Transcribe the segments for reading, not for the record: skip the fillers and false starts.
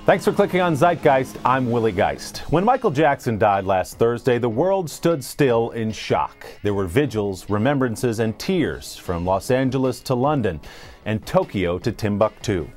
Thanks for clicking on ZeitGeist. I'm Willie Geist. When Michael Jackson died last Thursday, the world stood still in shock. There were vigils, remembrances, and tears from Los Angeles to London and Tokyo to Timbuktu.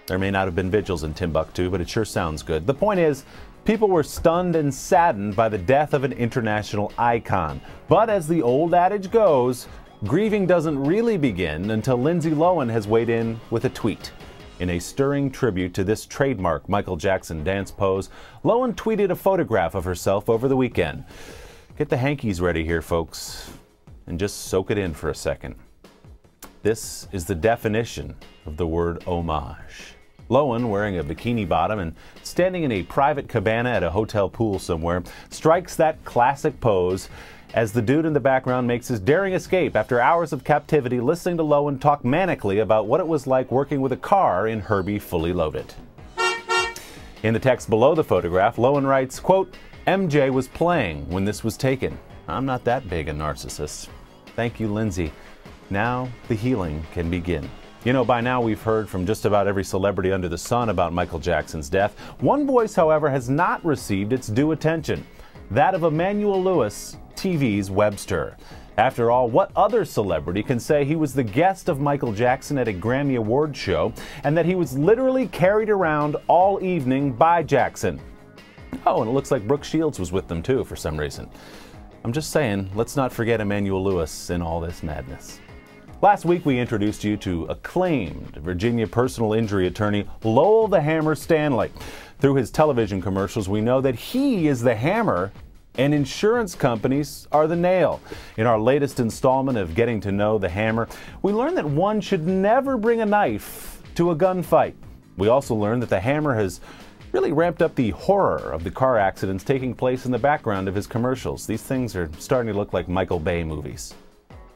There may not have been vigils in Timbuktu, but it sure sounds good. The point is, people were stunned and saddened by the death of an international icon. But as the old adage goes, grieving doesn't really begin until Lindsay Lohan has weighed in with a tweet. In a stirring tribute to this trademark Michael Jackson dance pose, Lohan tweeted a photograph of herself over the weekend. Get the hankies ready here, folks, and just soak it in for a second. This is the definition of the word homage. Lohan, wearing a bikini bottom and standing in a private cabana at a hotel pool somewhere, strikes that classic pose as the dude in the background makes his daring escape after hours of captivity, listening to Lohan talk manically about what it was like working with a car in Herbie Fully Loaded. In the text below the photograph, Lohan writes, quote, "MJ was playing when this was taken. I'm not that big a narcissist. Thank you, Lindsay. Now the healing can begin." You know, by now we've heard from just about every celebrity under the sun about Michael Jackson's death. One voice, however, has not received its due attention. That of Emmanuel Lewis, TV's Webster. After all, what other celebrity can say he was the guest of Michael Jackson at a Grammy Award show and that he was literally carried around all evening by Jackson? Oh, and it looks like Brooke Shields was with them too for some reason. I'm just saying, let's not forget Emmanuel Lewis in all this madness. Last week we introduced you to acclaimed Virginia personal injury attorney Lowell the Hammer Stanley. Through his television commercials, we know that he is the hammer and insurance companies are the nail. In our latest installment of Getting to Know the Hammer, we learned that one should never bring a knife to a gunfight. We also learned that the hammer has really ramped up the horror of the car accidents taking place in the background of his commercials. These things are starting to look like Michael Bay movies.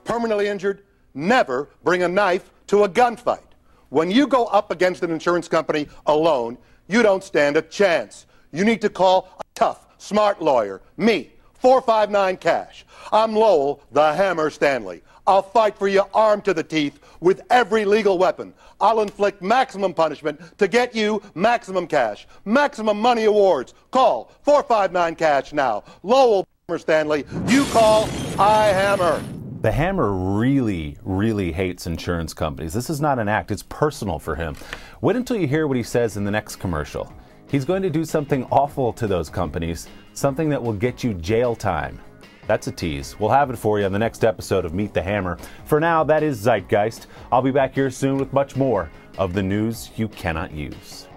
Permanently injured, never bring a knife to a gunfight. When you go up against an insurance company alone, you don't stand a chance. You need to call a tough, smart lawyer, me, 459-CASH. I'm Lowell, the Hammer Stanley. I'll fight for you armed to the teeth with every legal weapon. I'll inflict maximum punishment to get you maximum cash, maximum money awards. Call 459-CASH now. Lowell, Hammer Stanley, you call, I hammer. The Hammer really hates insurance companies. This is not an act, it's personal for him. Wait until you hear what he says in the next commercial. He's going to do something awful to those companies, something that will get you jail time. That's a tease. We'll have it for you on the next episode of Meet the Hammer. For now, that is ZeitGeist. I'll be back here soon with much more of the news you cannot use.